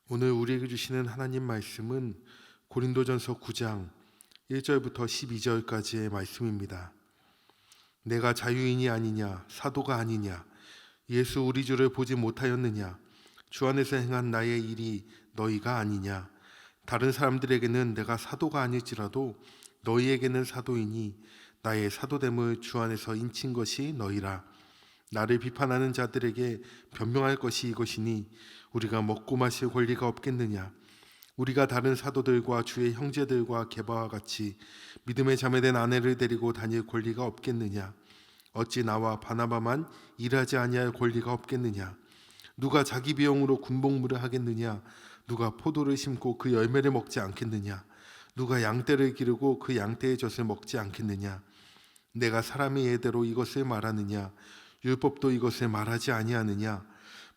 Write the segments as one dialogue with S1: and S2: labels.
S1: 오늘 우리에게 주시는 하나님 말씀은 고린도전서 9장 1절부터 12절까지의 말씀입니다. 내가 자유인이 아니냐, 사도가 아니냐, 예수 우리 주를 보지 못하였느냐, 주 안에서 행한 나의 일이 너희가 아니냐. 다른 사람들에게는 내가 사도가 아닐지라도 너희에게는 사도이니 나의 사도됨을 주 안에서 인친 것이 너희라. 나를 비판하는 자들에게 변명할 것이 이것이니 우리가 먹고 마실 권리가 없겠느냐. 우리가 다른 사도들과 주의 형제들과 게바와 같이 믿음에 자매된 아내를 데리고 다닐 권리가 없겠느냐. 어찌 나와 바나바만 일하지 아니할 권리가 없겠느냐. 누가 자기 비용으로 군복무를 하겠느냐. 누가 포도를 심고 그 열매를 먹지 않겠느냐. 누가 양떼를 기르고 그 양떼의 젖을 먹지 않겠느냐. 내가 사람의 예대로 이것을 말하느냐. 율법도 이것을 말하지 아니하느냐.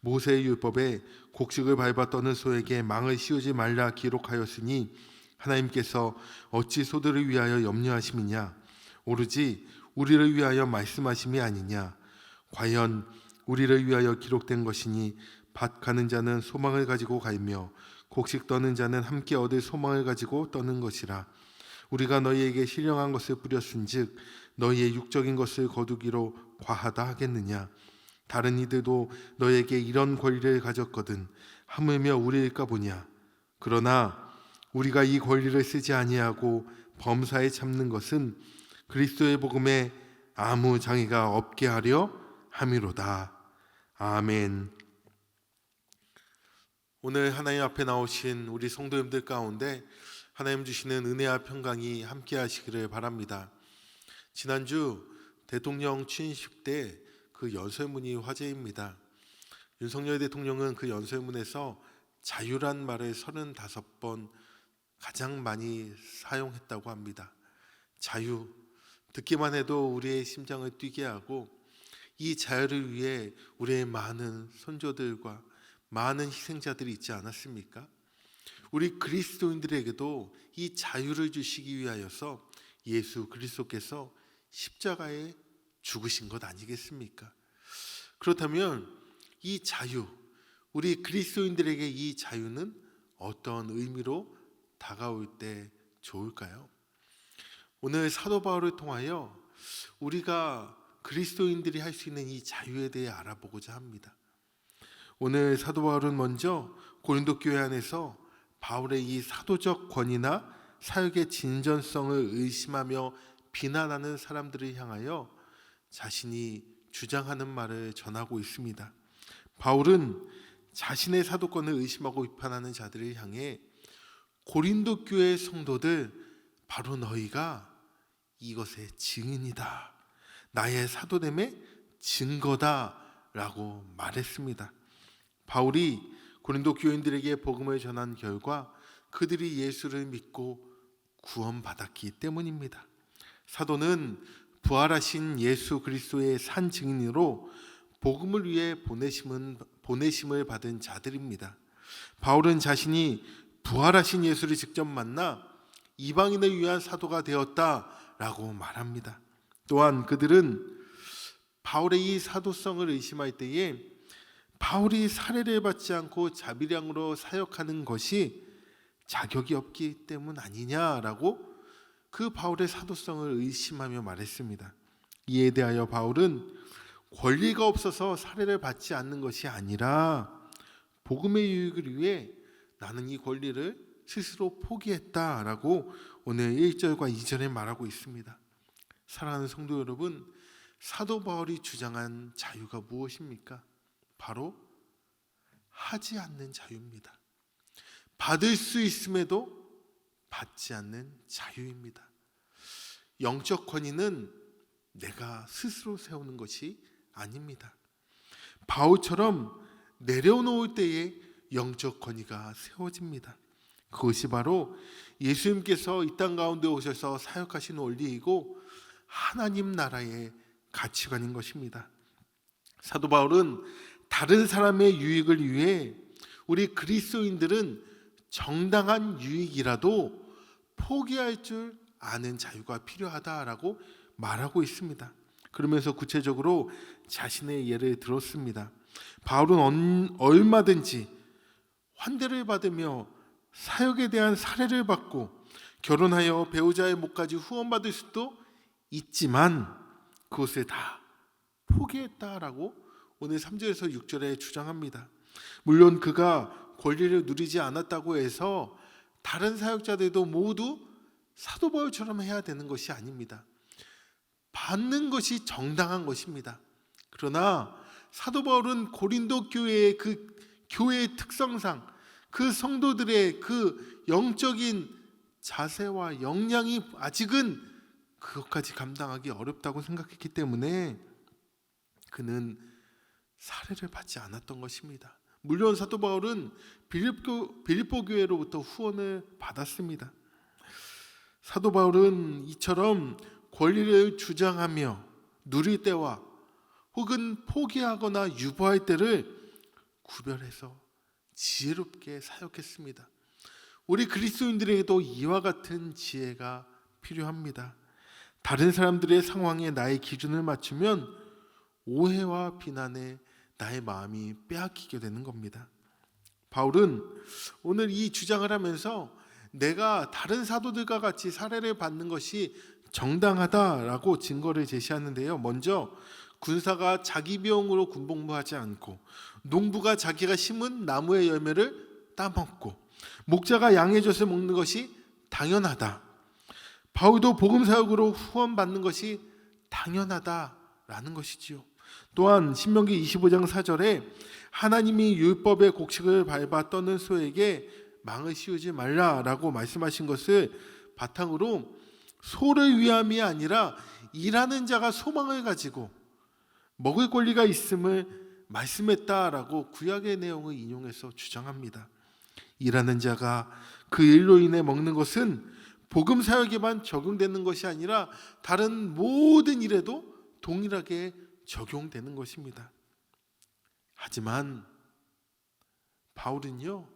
S1: 모세의 율법에 곡식을 밟아 떠는 소에게 망을 씌우지 말라 기록하였으니 하나님께서 어찌 소들을 위하여 염려하심이냐. 오로지 우리를 위하여 말씀하심이 아니냐. 과연 우리를 위하여 기록된 것이니 밭 가는 자는 소망을 가지고 갈며 곡식 떠는 자는 함께 얻을 소망을 가지고 떠는 것이라. 우리가 너희에게 신령한 것을 뿌렸은즉 너희의 육적인 것을 거두기로 과하다 하겠느냐. 다른 이들도 너에게 이런 권리를 가졌거든 하물며 우리일까 보냐. 그러나 우리가 이 권리를 쓰지 아니하고 범사에 참는 것은 그리스도의 복음에 아무 장애가 없게 하려 함이로다. 아멘. 오늘 하나님 앞에 나오신 우리 성도님들 가운데 하나님 주시는 은혜와 평강이 함께 하시기를 바랍니다. 지난주 대통령 취임식 때 그 연설문이 화제입니다. 윤석열 대통령은 그 연설문에서 자유란 말을 35번 가장 많이 사용했다고 합니다. 자유, 듣기만 해도 우리의 심장을 뛰게 하고 이 자유를 위해 우리의 많은 선조들과 많은 희생자들이 있지 않았습니까? 우리 그리스도인들에게도 이 자유를 주시기 위하여서 예수 그리스도께서 십자가에 죽으신 것 아니겠습니까? 그렇다면 이 자유, 우리 그리스도인들에게 이 자유는 어떤 의미로 다가올 때 좋을까요? 오늘 사도 바울을 통하여 우리가 그리스도인들이 할 수 있는 이 자유에 대해 알아보고자 합니다. 오늘 사도 바울은 먼저 고린도 교회 안에서 바울의 이 사도적 권위나 사역의 진전성을 의심하며 비난하는 사람들을 향하여 자신이 주장하는 말을 전하고 있습니다. 바울은 자신의 사도권을 의심하고 비판하는 자들을 향해 고린도 교회 성도들, 바로 너희가 이것의 증인이다, 나의 사도됨의 증거다 라고 말했습니다. 바울이 고린도 교인들에게 복음을 전한 결과 그들이 예수를 믿고 구원받았기 때문입니다. 사도는 부활하신 예수 그리스도의 산 증인으로 복음을 위해 보내심을 받은 자들입니다. 바울은 자신이 부활하신 예수를 직접 만나 이방인을 위한 사도가 되었다라고 말합니다. 또한 그들은 바울의 이 사도성을 의심할 때에 바울이 살해를 받지 않고 자비량으로 사역하는 것이 자격이 없기 때문 아니냐라고 그 바울의 사도성을 의심하며 말했습니다. 이에 대하여 바울은 권리가 없어서 살해를 받지 않는 것이 아니라 복음의 유익을 위해 나는 이 권리를 스스로 포기했다라고 오늘 1절과 2절에 말하고 있습니다. 사랑하는 성도 여러분, 사도 바울이 주장한 자유가 무엇입니까? 바로 하지 않는 자유입니다. 받을 수 있음에도 받지 않는 자유입니다. 영적 권위는 내가 스스로 세우는 것이 아닙니다. 바울처럼 내려놓을 때에 영적 권위가 세워집니다. 그것이 바로 예수님께서 이 땅 가운데 오셔서 사역하신 원리이고 하나님 나라의 가치관인 것입니다. 사도 바울은 다른 사람의 유익을 위해 우리 그리스도인들은 정당한 유익이라도 포기할 줄 아는 자유가 필요하다라고 말하고 있습니다. 그러면서 구체적으로 자신의 예를 들었습니다. 바울은 얼마든지 환대를 받으며 사역에 대한 사례를 받고 결혼하여 배우자의 목까지 후원받을 수도 있지만 그것을 다 포기했다라고 오늘 3절에서 6절에 주장합니다. 물론 그가 권리를 누리지 않았다고 해서 다른 사역자들도 모두 사도 바울처럼 해야 되는 것이 아닙니다. 받는 것이 정당한 것입니다. 그러나 사도 바울은 고린도 교회의 그 교회의 특성상 그 성도들의 그 영적인 자세와 역량이 아직은 그것까지 감당하기 어렵다고 생각했기 때문에 그는 사례를 받지 않았던 것입니다. 물론 사도 바울은 빌립보 교회로부터 후원을 받았습니다. 사도 바울은 이처럼 권리를 주장하며 누릴 때와 혹은 포기하거나 유보할 때를 구별해서 지혜롭게 사역했습니다. 우리 그리스도인들에게도 이와 같은 지혜가 필요합니다. 다른 사람들의 상황에 나의 기준을 맞추면 오해와 비난에 나의 마음이 빼앗기게 되는 겁니다. 바울은 오늘 이 주장을 하면서 내가 다른 사도들과 같이 사례를 받는 것이 정당하다라고 증거를 제시하는데요. 먼저 군사가 자기 비용으로 군복무하지 않고 농부가 자기가 심은 나무의 열매를 따먹고 목자가 양의 젖을 먹는 것이 당연하다. 바울도 복음 사역으로 후원받는 것이 당연하다라는 것이지요. 또한 신명기 25장 4절에 하나님이 율법의 곡식을 밟아 떠는 소에게 망을 씌우지 말라라고 말씀하신 것을 바탕으로 소를 위함이 아니라 일하는 자가 소망을 가지고 먹을 권리가 있음을 말씀했다라고 구약의 내용을 인용해서 주장합니다. 일하는 자가 그 일로 인해 먹는 것은 복음 사역에만 적용되는 것이 아니라 다른 모든 일에도 동일하게 적용되는 것입니다. 하지만 바울은요,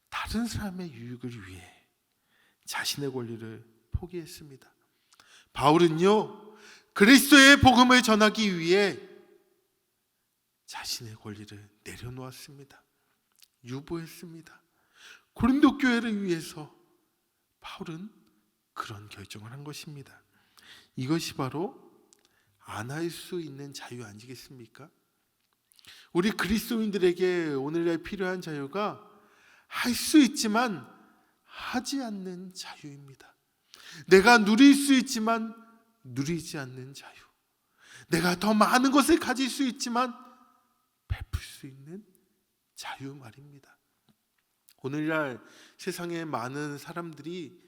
S1: 다른 사람의 유익을 위해 자신의 권리를 포기했습니다. 바울은요, 그리스도의 복음을 전하기 위해 자신의 권리를 내려놓았습니다. 유보했습니다. 고린도 교회를 위해서 바울은 그런 결정을 한 것입니다. 이것이 바로 안 할 수 있는 자유 아니겠습니까? 우리 그리스도인들에게 오늘날 필요한 자유가 할 수 있지만 하지 않는 자유입니다. 내가 누릴 수 있지만 누리지 않는 자유. 내가 더 많은 것을 가질 수 있지만 베풀 수 있는 자유 말입니다. 오늘날 세상에 많은 사람들이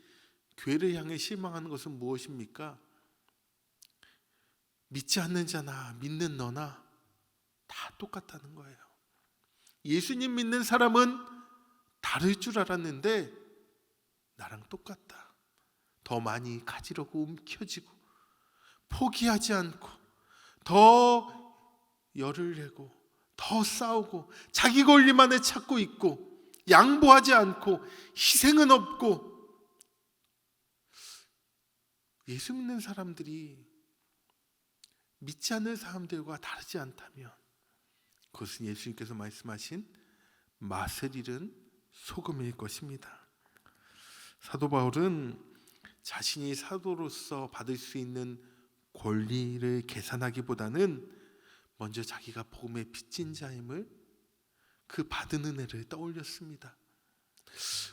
S1: 교회를 향해 실망하는 것은 무엇입니까? 믿지 않는 자나 믿는 너나 다 똑같다는 거예요. 예수님 믿는 사람은 다를 줄 알았는데 나랑 똑같다. 더 많이 가지려고 움켜쥐고 포기하지 않고 더 열을 내고 더 싸우고 자기 권리만을 찾고 있고 양보하지 않고 희생은 없고 예수 믿는 사람들이 믿지 않는 사람들과 다르지 않다면 그것은 예수님께서 말씀하신 맛을 잃은 소금일 것입니다. 사도 바울은 자신이 사도로서 받을 수 있는 권리를 계산하기보다는 먼저 자기가 복음의 빚진 자임을 그 받은 은혜를 떠올렸습니다.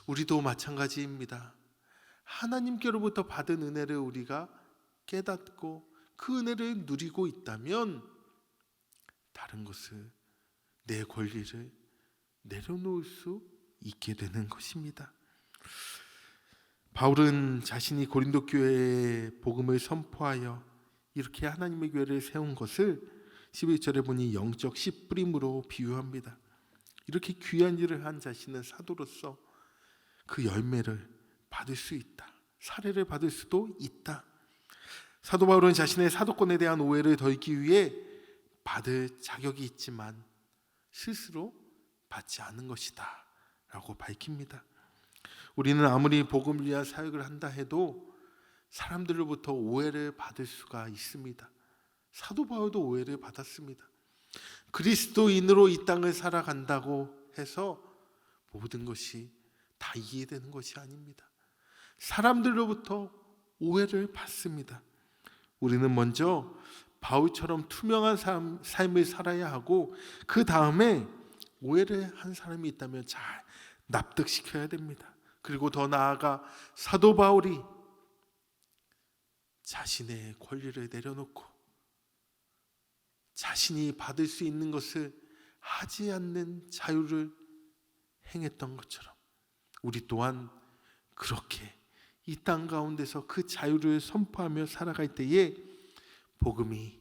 S1: 우리도 마찬가지입니다. 하나님께로부터 받은 은혜를 우리가 깨닫고 그 은혜를 누리고 있다면 다른 것을 내 권리를 내려놓을 수 있게 되는 것입니다. 바울은 자신이 고린도 교회에 복음을 선포하여 이렇게 하나님의 교회를 세운 것을 11절에 보니 영적 씨 뿌림으로 비유합니다. 이렇게 귀한 일을 한 자신은 사도로서 그 열매를 받을 수 있다. 사례를 받을 수도 있다. 사도 바울은 자신의 사도권에 대한 오해를 덜기 위해 받을 자격이 있지만 스스로 받지 않은 것이다 라고 밝힙니다. 우리는 아무리 복음을 위한 사역을 한다 해도 사람들로부터 오해를 받을 수가 있습니다. 사도 바울도 오해를 받았습니다. 그리스도인으로 이 땅을 살아간다고 해서 모든 것이 다 이해되는 것이 아닙니다. 사람들로부터 오해를 받습니다. 우리는 먼저 바울처럼 투명한 삶을 살아야 하고 그 다음에 오해를 한 사람이 있다면 잘 납득시켜야 됩니다. 그리고 더 나아가 사도 바울이 자신의 권리를 내려놓고 자신이 받을 수 있는 것을 하지 않는 자유를 행했던 것처럼 우리 또한 그렇게 이 땅 가운데서 그 자유를 선포하며 살아갈 때에 복음이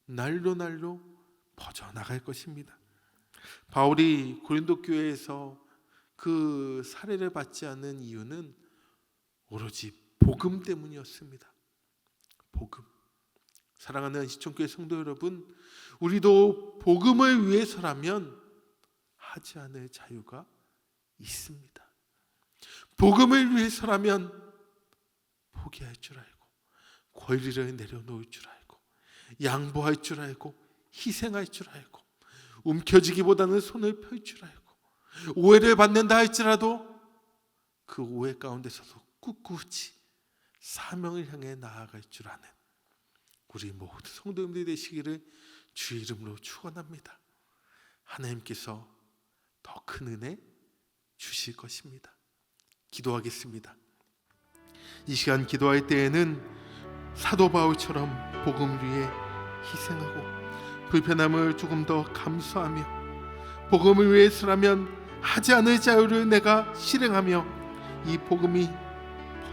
S1: 날로 퍼져나갈 것입니다. 바울이 고린도 교회에서 그 사례를 받지 않는 이유는 오로지 복음 때문이었습니다. 복음. 사랑하는 시청교회 성도 여러분, 우리도 복음을 위해서라면 하지 않을 자유가 있습니다. 복음을 위해서라면 포기할 줄 알고 권리를 내려놓을 줄 알고 양보할 줄 알고 희생할 줄 알고 움켜쥐기보다는 손을 펼 줄 알고 오해를 받는다 할지라도 그 오해 가운데서도 꿋꿋이 사명을 향해 나아갈 줄 아는 우리 모두 성도님들이 되시기를 주의 이름으로 축원합니다. 하나님께서 더 큰 은혜 주실 것입니다. 기도하겠습니다. 이 시간 기도할 때에는 사도 바울처럼 복음을 위해 희생하고 불편함을 조금 더 감수하며 복음을 위해서라면 하지 않을 자유를 내가 실행하며 이 복음이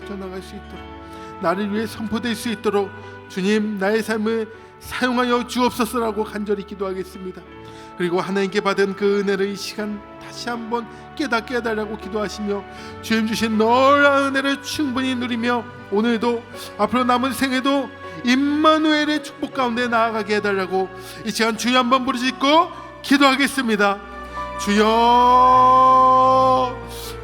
S1: 퍼져나갈 수 있도록 나를 위해 선포될 수 있도록 주님 나의 삶을 사용하여 주옵소서라고 간절히 기도하겠습니다. 그리고 하나님께 받은 그 은혜를 이 시간 다시 한번 깨닫게 해달라고 기도하시며 주님 주신 놀라운 은혜를 충분히 누리며 오늘도 앞으로 남은 생에도 임마누엘의 축복 가운데 나아가게 해달라고 이 시간 주여 한번 부르짖고 기도하겠습니다. 주여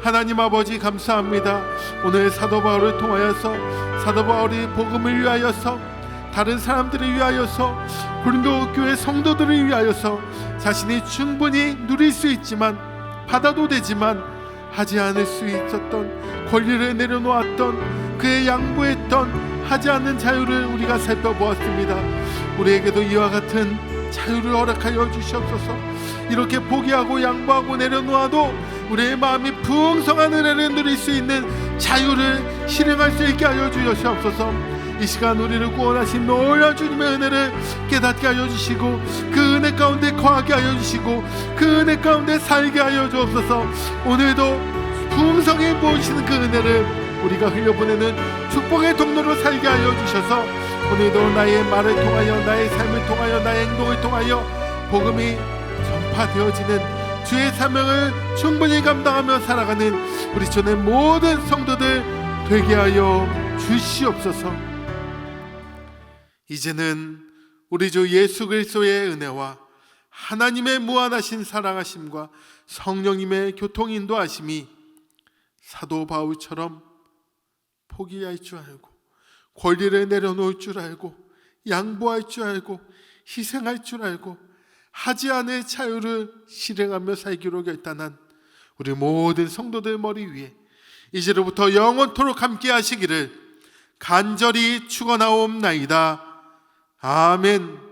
S1: 하나님 아버지 감사합니다. 오늘 사도 바울을 통하여서 사도 바울이 복음을 위하여서 다른 사람들을 위하여서 고린도 교회 성도들을 위하여서 자신이 충분히 누릴 수 있지만 받아도 되지만 하지 않을 수 있었던 권리를 내려놓았던 그의 양보했던 하지 않는 자유를 우리가 살펴보았습니다. 우리에게도 이와 같은 자유를 허락하여 주시옵소서. 이렇게 포기하고 양보하고 내려놓아도 우리의 마음이 풍성한 은혜를 누릴 수 있는 자유를 실행할 수 있게 하여 주시옵소서. 이 시간 우리를 구원하신 놀라운 주님의 은혜를 깨닫게 하여 주시고 그 은혜 가운데 거하게 하여 주시고 그 은혜 가운데 살게 하여 주옵소서. 오늘도 풍성히 부으시는 그 은혜를 우리가 흘려보내는 축복의 통로로 살게 하여 주셔서 오늘도 나의 말을 통하여 나의 삶을 통하여 나의 행동을 통하여 복음이 전파되어지는 주의 사명을 충분히 감당하며 살아가는 우리 주의 모든 성도들 되게 하여 주시옵소서. 이제는 우리 주 예수 그리스도의 은혜와 하나님의 무한하신 사랑하심과 성령님의 교통 인도하심이 사도 바울처럼 포기할 줄 알고 권리를 내려놓을 줄 알고 양보할 줄 알고 희생할 줄 알고 하지 않을 자유를 실행하며 살기로 결단한 우리 모든 성도들 머리 위에 이제로부터 영원토록 함께 하시기를 간절히 축원하옵나이다. 아멘.